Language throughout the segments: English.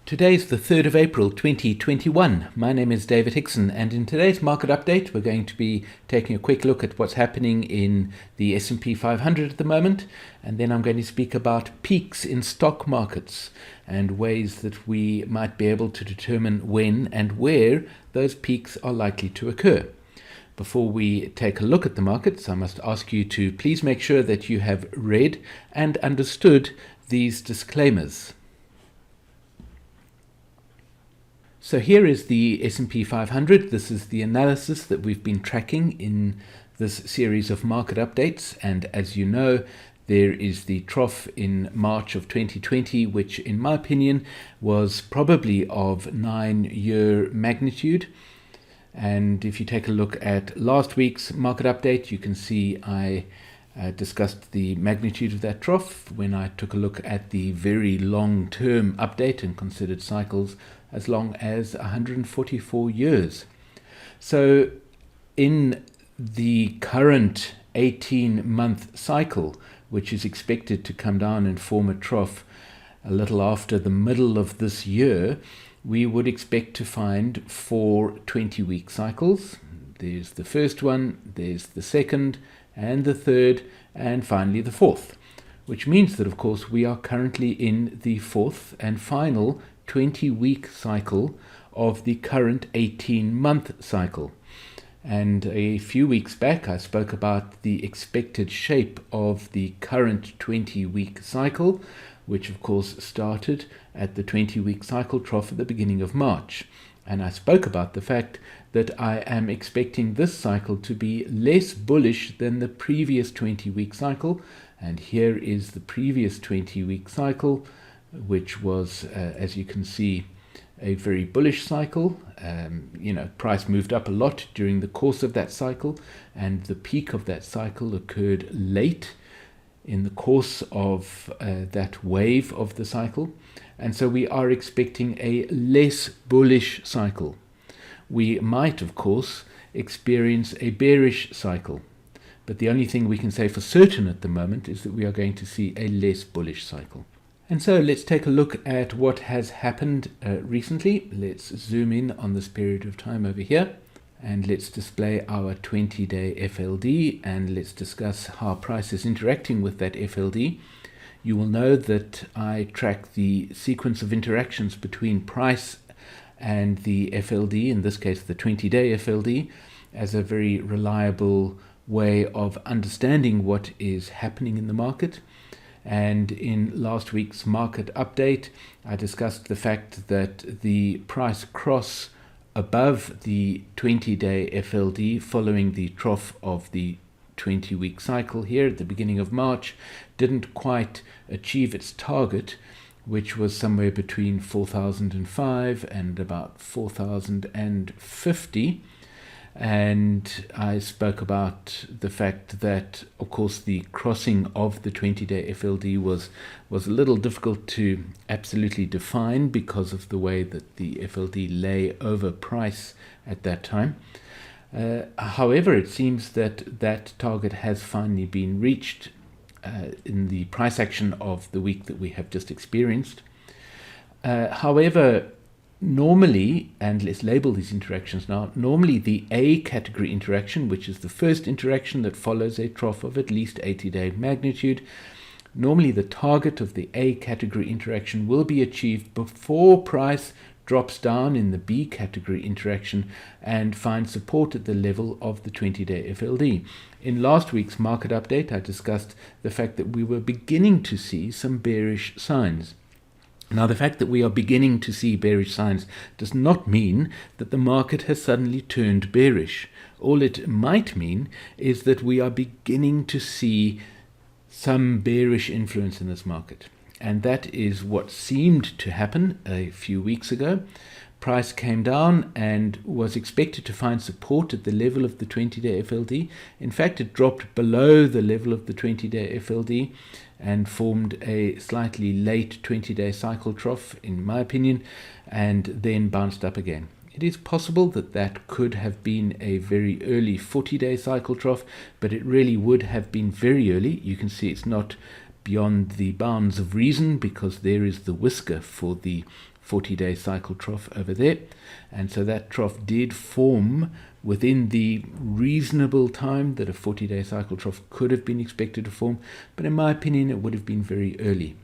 Today's the 3rd of April 2021. My name is David Hickson, and in today's market update we're going to be taking a quick look at what's happening in the S&P 500 at the moment, and then I'm going to speak about peaks in stock markets and ways that we might be able to determine when and where those peaks are likely to occur. Before we take a look at the markets, I must ask you to please make sure that you have read and understood these disclaimers. So here is the S&P 500. This is the analysis that we've been tracking in this series of market updates. And as you know, there is the trough in March of 2020, which in my opinion was probably of 9-year magnitude. And if you take a look at last week's market update, you can see I discussed the magnitude of that trough when I took a look at the very long-term update and considered cycles as long as 144 years. So in the current 18-month cycle, which is expected to come down and form a trough a little after the middle of this year, we would expect to find 4 20-week cycles. There's the first one, there's the second, and the third, and finally the fourth, which means that, of course, we are currently in the fourth and final 20-week cycle of the current 18-month cycle. And a few weeks back, I spoke about the expected shape of the current 20-week cycle, which of course started at the 20-week cycle trough at the beginning of March. And I spoke about the fact that I am expecting this cycle to be less bullish than the previous 20-week cycle. And here is the previous 20-week cycle, which was, as you can see, a very bullish cycle. Price moved up a lot during the course of that cycle, and the peak of that cycle occurred late in the course of that wave of the cycle. And so we are expecting a less bullish cycle. We might, of course, experience a bearish cycle, but the only thing we can say for certain at the moment is that we are going to see a less bullish cycle. And so let's take a look at what has happened recently. Let's zoom in on this period of time over here, and let's display our 20-day FLD, and let's discuss how price is interacting with that FLD. You will know that I track the sequence of interactions between price and the FLD, in this case the 20-day FLD, as a very reliable way of understanding what is happening in the market. And in last week's market update, I discussed the fact that the price cross above the 20-day FLD following the trough of the 20-week cycle here at the beginning of March didn't quite achieve its target, which was somewhere between 4,005 and about 4,050. And I spoke about the fact that, of course, the crossing of the 20-day FLD was a little difficult to absolutely define because of the way that the FLD lay over price at that time. However, it seems that that target has finally been reached in the price action of the week that we have just experienced. However, normally, and let's label these interactions now, normally the A category interaction, which is the first interaction that follows a trough of at least 80-day magnitude, normally the target of the A category interaction will be achieved before price drops down in the B category interaction and finds support at the level of the 20-day FLD. In last week's market update, I discussed the fact that we were beginning to see some bearish signs. Now, the fact that we are beginning to see bearish signs does not mean that the market has suddenly turned bearish. All it might mean is that we are beginning to see some bearish influence in this market. And that is what seemed to happen a few weeks ago. Price came down and was expected to find support at the level of the 20-day FLD. In fact, it dropped below the level of the 20-day FLD and formed a slightly late 20-day cycle trough, in my opinion, and then bounced up again. It is possible that that could have been a very early 40-day cycle trough, but it really would have been very early. You can see it's not beyond the bounds of reason because there is the whisker for the 40-day cycle trough over there. And so that trough did form within the reasonable time that a 40-day cycle trough could have been expected to form, but in my opinion it would have been very early.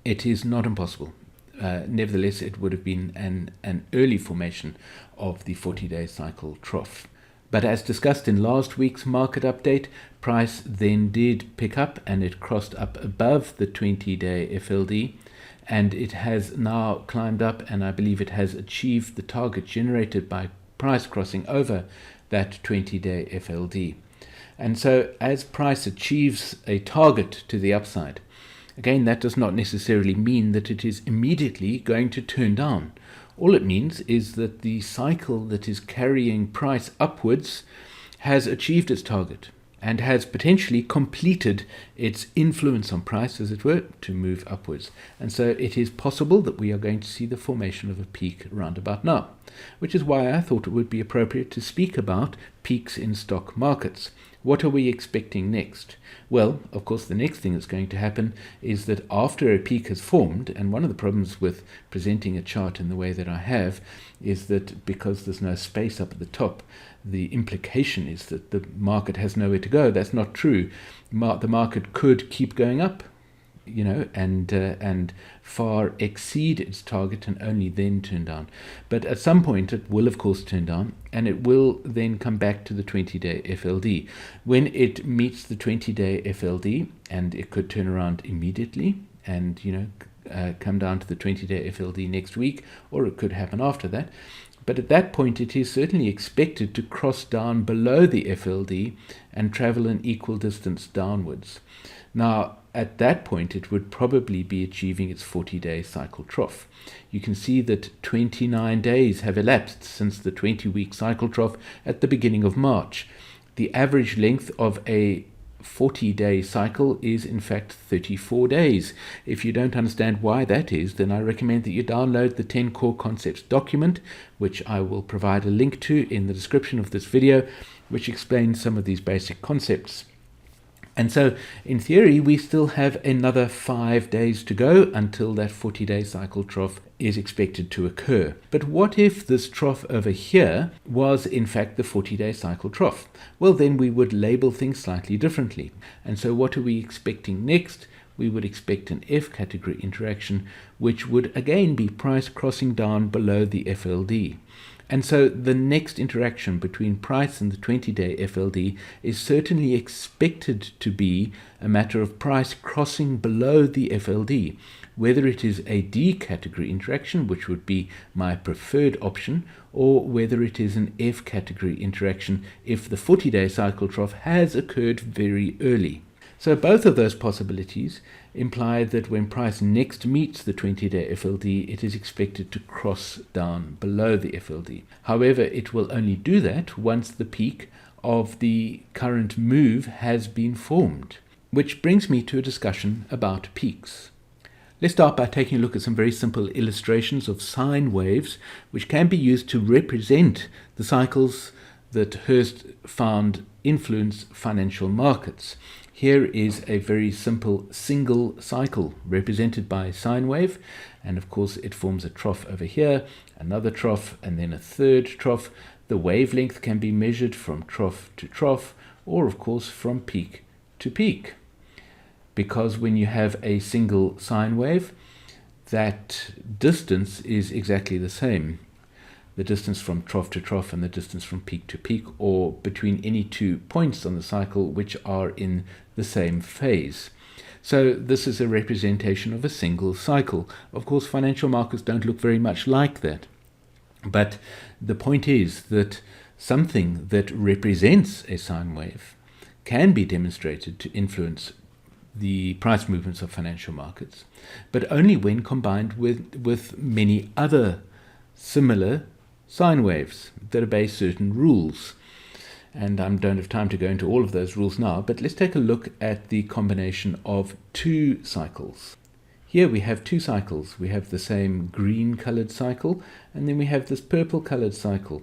It is not impossible. Nevertheless, it would have been an early formation of the 40-day cycle trough. But as discussed in last week's market update, price then did pick up and it crossed up above the 20-day FLD, and it has now climbed up, and I believe it has achieved the target generated by price crossing over that 20-day FLD. And so as price achieves a target to the upside, again, that does not necessarily mean that it is immediately going to turn down. All it means is that the cycle that is carrying price upwards has achieved its target and has potentially completed its influence on price, as it were, to move upwards. And so it is possible that we are going to see the formation of a peak round about now, which is why I thought it would be appropriate to speak about peaks in stock markets. What are we expecting next? Well, of course, the next thing that's going to happen is that after a peak has formed, and one of the problems with presenting a chart in the way that I have is that because there's no space up at the top, the implication is that the market has nowhere to go. That's not true. The market could keep going up, and far exceed its target and only then turn down. But at some point it will of course turn down, and it will then come back to the 20-day FLD. When it meets the 20-day FLD, and it could turn around immediately and come down to the 20-day FLD next week, or it could happen after that. But at that point it is certainly expected to cross down below the FLD and travel an equal distance downwards. Now, at that point, it would probably be achieving its 40-day cycle trough. You can see that 29 days have elapsed since the 20-week cycle trough at the beginning of March. The average length of a 40-day cycle is in fact 34 days. If you don't understand why that is, then I recommend that you download the 10 Core Concepts document, which I will provide a link to in the description of this video, which explains some of these basic concepts. And so, in theory, we still have another 5 days to go until that 40-day cycle trough is expected to occur. But what if this trough over here was in fact the 40-day cycle trough? Well, then we would label things slightly differently. And so what are we expecting next? We would expect an F category interaction, which would again be price crossing down below the FLD. And so the next interaction between price and the 20-day FLD is certainly expected to be a matter of price crossing below the FLD. Whether it is a D category interaction, which would be my preferred option, or whether it is an F category interaction if the 40-day cycle trough has occurred very early. So both of those possibilities imply that when price next meets the 20-day FLD, it is expected to cross down below the FLD. However, it will only do that once the peak of the current move has been formed. Which brings me to a discussion about peaks. Let's start by taking a look at some very simple illustrations of sine waves, which can be used to represent the cycles that Hurst found influence financial markets. Here is a very simple single cycle represented by a sine wave, and of course it forms a trough over here, another trough, and then a third trough. The wavelength can be measured from trough to trough, or of course from peak to peak. Because when you have a single sine wave, that distance is exactly the same. The distance from trough to trough and the distance from peak to peak, or between any 2 points on the cycle which are in the same phase. So this is a representation of a single cycle. Of course, financial markets don't look very much like that. But the point is that something that represents a sine wave can be demonstrated to influence the price movements of financial markets, but only when combined with many other similar sine waves that obey certain rules. And I don't have time to go into all of those rules now, but let's take a look at the combination of two cycles. Here we have two cycles. We have the same green colored cycle, and then we have this purple colored cycle.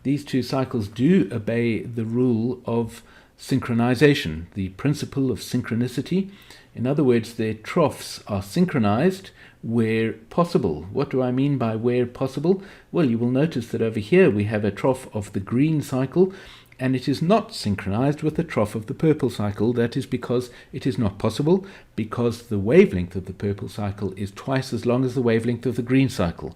These two cycles do obey the rule of synchronization, the principle of synchronicity, In other words, their troughs are synchronized where possible. What do I mean by where possible? Well, you will notice that over here we have a trough of the green cycle, and it is not synchronized with the trough of the purple cycle. That is because it is not possible, because the wavelength of the purple cycle is twice as long as the wavelength of the green cycle,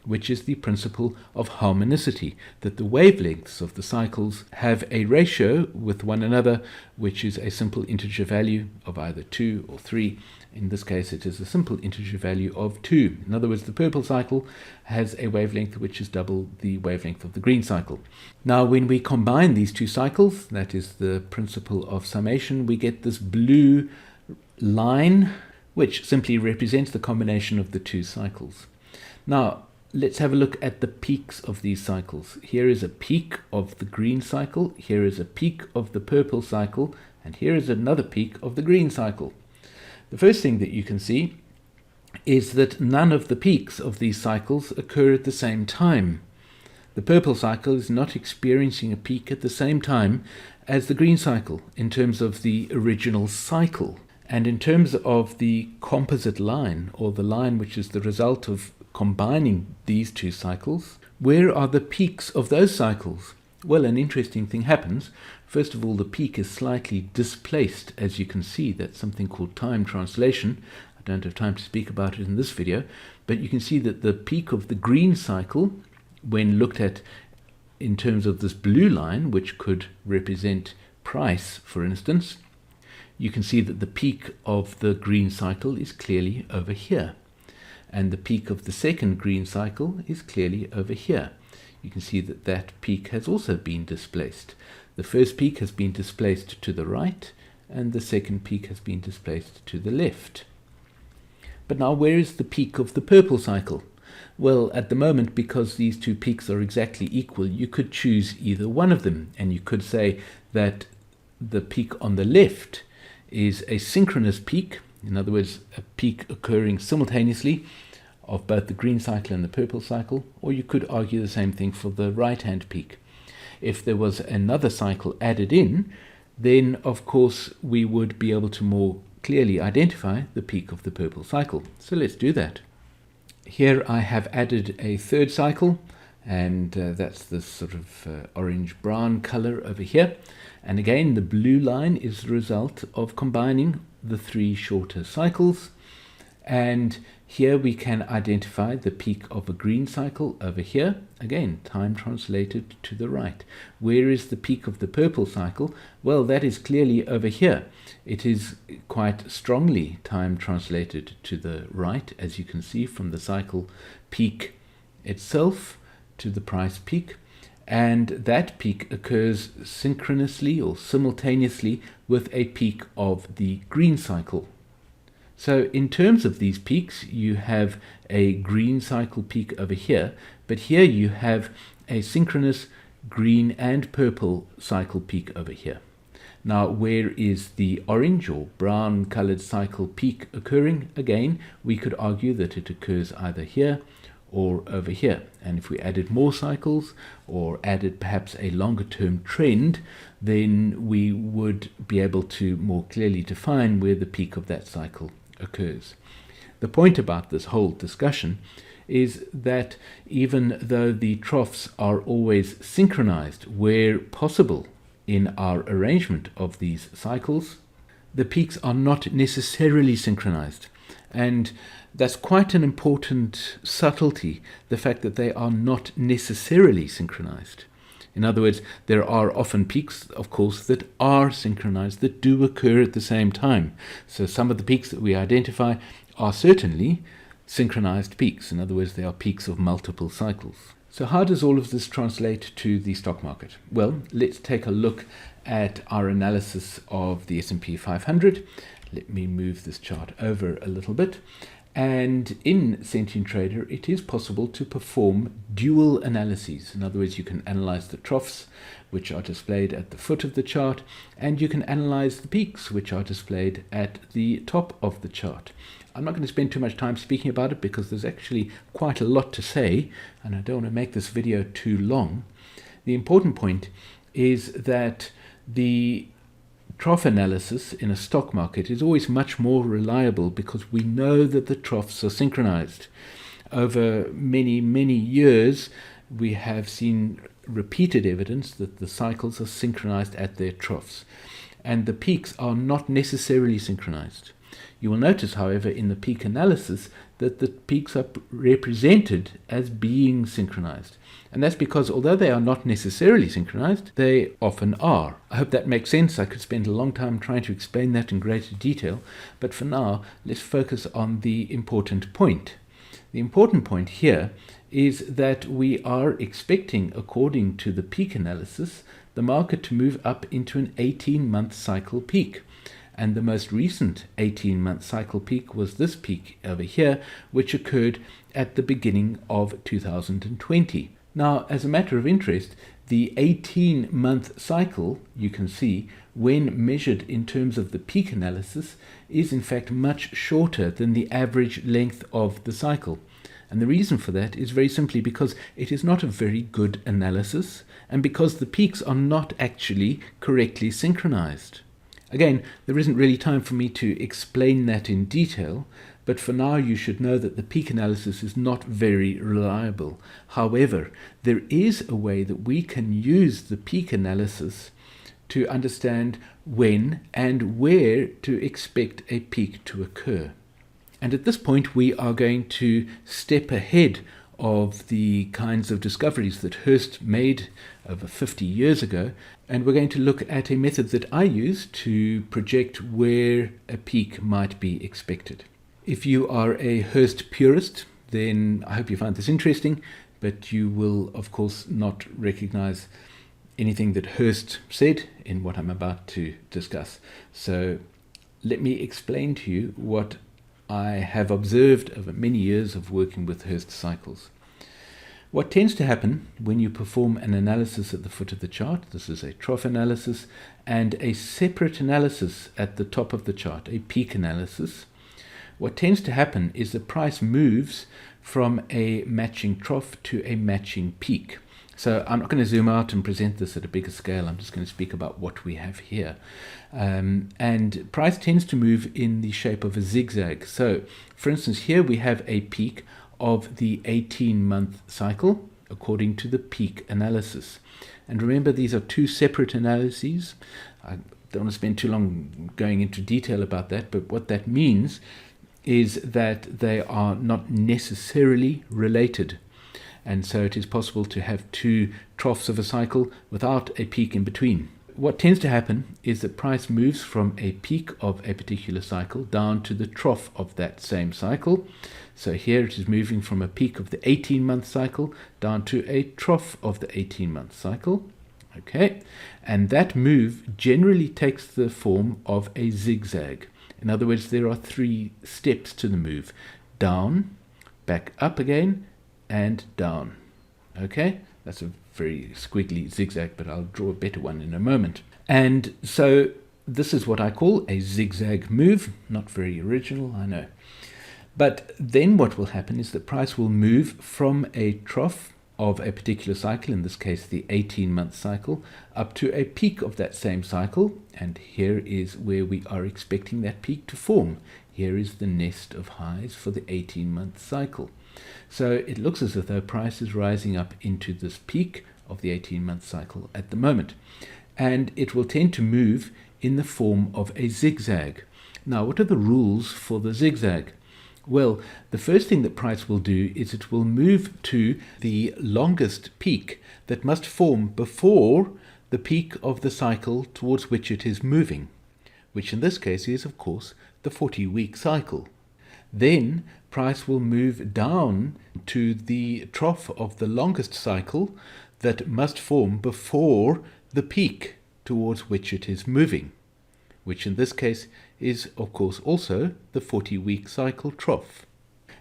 which is the principle of harmonicity, that the wavelengths of the cycles have a ratio with one another, which is a simple integer value of either 2 or 3. In this case, it is a simple integer value of 2. In other words, the purple cycle has a wavelength which is double the wavelength of the green cycle. Now, when we combine these two cycles, that is the principle of summation, we get this blue line, which simply represents the combination of the two cycles. Now, let's have a look at the peaks of these cycles. Here is a peak of the green cycle, here is a peak of the purple cycle, and here is another peak of the green cycle. The first thing that you can see is that none of the peaks of these cycles occur at the same time. The purple cycle is not experiencing a peak at the same time as the green cycle in terms of the original cycle. And in terms of the composite line, or the line which is the result of combining these two cycles, where are the peaks of those cycles? Well, an interesting thing happens. First of all, the peak is slightly displaced, as you can see. That's something called time translation. I don't have time to speak about it in this video, but you can see that the peak of the green cycle, when looked at in terms of this blue line, which could represent price, for instance, you can see that the peak of the green cycle is clearly over here, and the peak of the second green cycle is clearly over here. You can see that that peak has also been displaced. The first peak has been displaced to the right, and the second peak has been displaced to the left. But now, where is the peak of the purple cycle? Well, at the moment, because these two peaks are exactly equal, you could choose either one of them, and you could say that the peak on the left is a synchronous peak, in other words, a peak occurring simultaneously of both the green cycle and the purple cycle, or you could argue the same thing for the right-hand peak. If there was another cycle added in, then of course we would be able to more clearly identify the peak of the purple cycle. So let's do that. Here I have added a third cycle, and that's this sort of orange-brown color over here. And again, the blue line is the result of combining the three shorter cycles. And here we can identify the peak of a green cycle over here. Again, time translated to the right. Where is the peak of the purple cycle? Well, that is clearly over here. It is quite strongly time translated to the right, as you can see from the cycle peak itself to the price peak. And that peak occurs synchronously or simultaneously with a peak of the green cycle. So in terms of these peaks, you have a green cycle peak over here, but here you have a synchronous green and purple cycle peak over here. Now, where is the orange or brown colored cycle peak occurring? Again, we could argue that it occurs either here or over here. And if we added more cycles or added perhaps a longer term trend, then we would be able to more clearly define where the peak of that cycle occurs. The point about this whole discussion is that even though the troughs are always synchronized where possible in our arrangement of these cycles, the peaks are not necessarily synchronized. And that's quite an important subtlety, the fact that they are not necessarily synchronized. In other words, there are often peaks, of course, that are synchronized, that do occur at the same time. So some of the peaks that we identify are certainly synchronized peaks. In other words, they are peaks of multiple cycles. So how does all of this translate to the stock market? Well, let's take a look at our analysis of the S&P 500. Let me move this chart over a little bit. And in Sentient Trader, it is possible to perform dual analyses. In other words, you can analyze the troughs, which are displayed at the foot of the chart, and you can analyze the peaks, which are displayed at the top of the chart. I'm not going to spend too much time speaking about it because there's actually quite a lot to say, and I don't want to make this video too long. The important point is that the trough analysis in a stock market is always much more reliable because we know that the troughs are synchronized. Over many, many years, we have seen repeated evidence that the cycles are synchronized at their troughs, and the peaks are not necessarily synchronized. You will notice, however, in the peak analysis that the peaks are represented as being synchronized. And that's because although they are not necessarily synchronized, they often are. I hope that makes sense. I could spend a long time trying to explain that in greater detail, but for now, let's focus on the important point. The important point here is that we are expecting, according to the peak analysis, the market to move up into an 18-month cycle peak. And the most recent 18-month cycle peak was this peak over here, which occurred at the beginning of 2020. Now, as a matter of interest, the 18-month cycle, you can see, when measured in terms of the peak analysis, is in fact much shorter than the average length of the cycle. And the reason for that is very simply because it is not a very good analysis, and because the peaks are not actually correctly synchronized. Again, there isn't really time for me to explain that in detail, but for now you should know that the peak analysis is not very reliable. However, there is a way that we can use the peak analysis to understand when and where to expect a peak to occur. And at this point we are going to step ahead of the kinds of discoveries that Hurst made over 50 years ago, and we're going to look at a method that I use to project where a peak might be expected. If you are a Hurst purist, then I hope you find this interesting, but you will of course not recognize anything that Hurst said in what I'm about to discuss. So let me explain to you what I have observed over many years of working with Hurst cycles. What tends to happen when you perform an analysis at the foot of the chart, this is a trough analysis, and a separate analysis at the top of the chart, a peak analysis, what tends to happen is the price moves from a matching trough to a matching peak. So I'm not going to zoom out and present this at a bigger scale. I'm just going to speak about what we have here. And price tends to move in the shape of a zigzag. So, for instance, here we have a peak of the 18-month cycle according to the peak analysis. And remember, these are two separate analyses. I don't want to spend too long going into detail about that, but what that means is that they are not necessarily related. And so it is possible to have two troughs of a cycle without a peak in between. What tends to happen is that price moves from a peak of a particular cycle down to the trough of that same cycle. So here it is moving from a peak of the 18-month cycle down to a trough of the 18-month cycle. Okay, and that move generally takes the form of a zigzag. In other words, there are three steps to the move: down, back up again, and down. Okay, that's a very squiggly zigzag, but I'll draw a better one in a moment. And so this is what I call a zigzag move. Not very original, I know. But then what will happen is the price will move from a trough of a particular cycle, in this case the 18-month cycle, up to a peak of that same cycle. And here is where we are expecting that peak to form. Here is the nest of highs for the 18-month cycle. So it looks as though price is rising up into this peak of the 18-month cycle at the moment. And it will tend to move in the form of a zigzag. Now, what are the rules for the zigzag? Well, the first thing that price will do is it will move to the longest peak that must form before the peak of the cycle towards which it is moving, which in this case is, of course, the 40-week cycle. Then price will move down to the trough of the longest cycle that must form before the peak towards which it is moving, which in this case is, of course, also the 40-week cycle trough.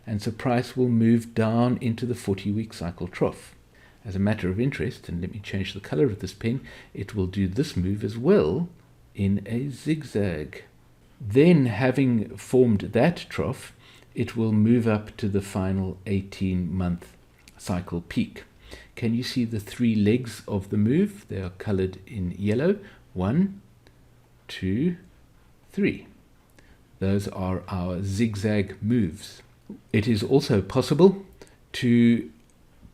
And so price will move down into the 40-week cycle trough. As a matter of interest, and let me change the color of this pen, it will do this move as well in a zigzag. Then, having formed that trough, it will move up to the final 18-month cycle peak. Can you see the three legs of the move? They are colored in yellow. 1, 2, 3. Those are our zigzag moves. It is also possible to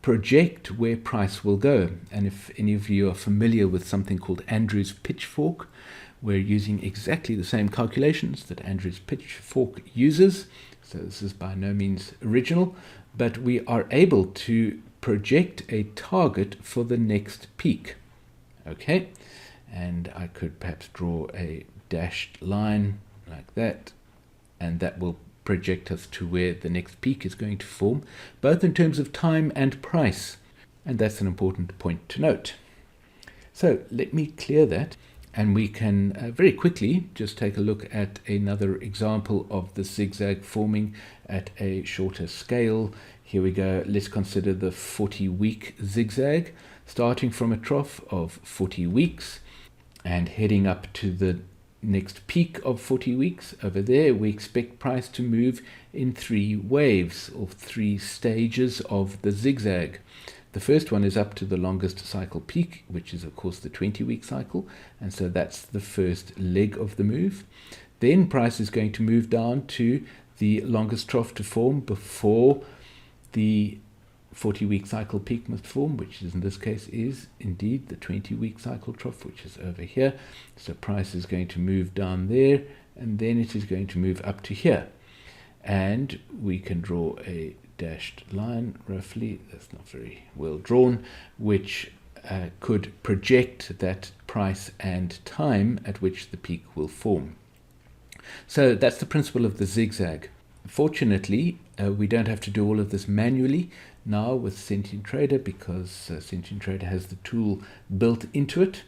project where price will go. And if any of you are familiar with something called Andrew's pitchfork, we're using exactly the same calculations that Andrew's pitchfork uses. So this is by no means original, but we are able to project a target for the next peak. Okay, and I could perhaps draw a dashed line like that, and that will project us to where the next peak is going to form, both in terms of time and price. And that's an important point to note. So let me clear that, and we can very quickly just take a look at another example of the zigzag forming at a shorter scale. Here we go. Let's consider the 40-week zigzag, starting from a trough of 40 weeks and heading up to the next peak of 40 weeks. Over there, we expect price to move in 3 waves, or 3 stages of the zigzag. The first one is up to the longest cycle peak, which is of course the 20-week cycle, and so that's the first leg of the move. Then price is going to move down to the longest trough to form before the 40-week cycle peak must form, which is in this case is indeed the 20-week cycle trough, which is over here. So price is going to move down there, and then it is going to move up to here. And we can draw a dashed line, roughly, that's not very well drawn, which could project that price and time at which the peak will form. So that's the principle of the zigzag. Fortunately, we don't have to do all of this manually now with Sentient Trader, because Sentient Trader has the tool built into it.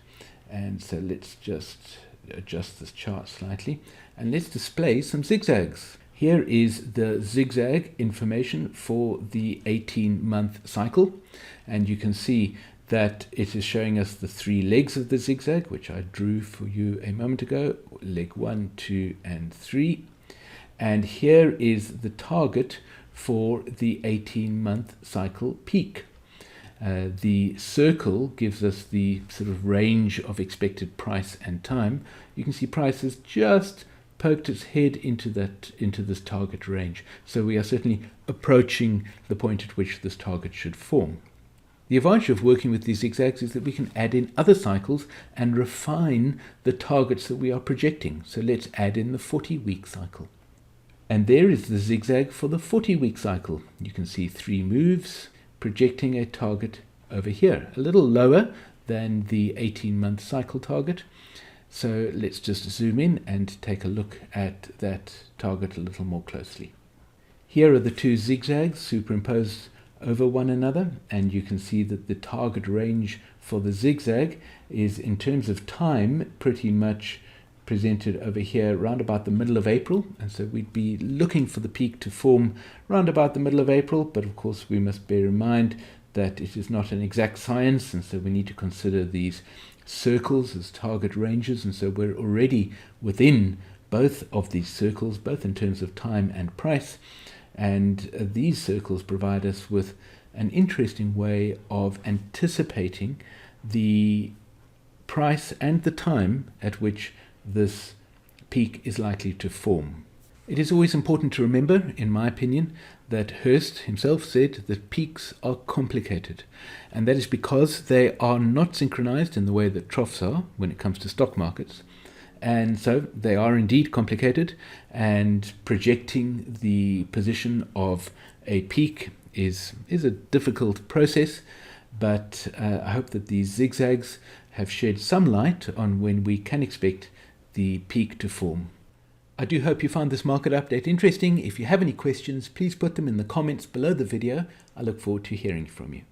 And so let's just adjust this chart slightly, and let's display some zigzags. Here is the zigzag information for the 18-month cycle, and you can see that it is showing us the 3 legs of the zigzag, which I drew for you a moment ago, leg 1, 2, and 3. And here is the target for the 18-month cycle peak. The circle gives us the sort of range of expected price and time. You can see price has just poked its head into this target range. So we are certainly approaching the point at which this target should form. The advantage of working with these zigzags is that we can add in other cycles and refine the targets that we are projecting. So let's add in the 40-week cycle. And there is the zigzag for the 40-week cycle. You can see 3 moves projecting a target over here, a little lower than the 18-month cycle target. So let's just zoom in and take a look at that target a little more closely. Here are the 2 zigzags superimposed over one another, and you can see that the target range for the zigzag is, in terms of time, pretty much presented over here round about the middle of April. And so we'd be looking for the peak to form round about the middle of April, but of course we must bear in mind that it is not an exact science, and so we need to consider these circles as target ranges, and so we're already within both of these circles, both in terms of time and price. And these circles provide us with an interesting way of anticipating the price and the time at which this peak is likely to form. It is always important to remember, in my opinion, that Hurst himself said that peaks are complicated, and that is because they are not synchronized in the way that troughs are when it comes to stock markets. And so they are indeed complicated, and projecting the position of a peak is a difficult process, but I hope that these zigzags have shed some light on when we can expect the peak to form. I do hope you found this market update interesting. If you have any questions, please put them in the comments below the video. I look forward to hearing from you.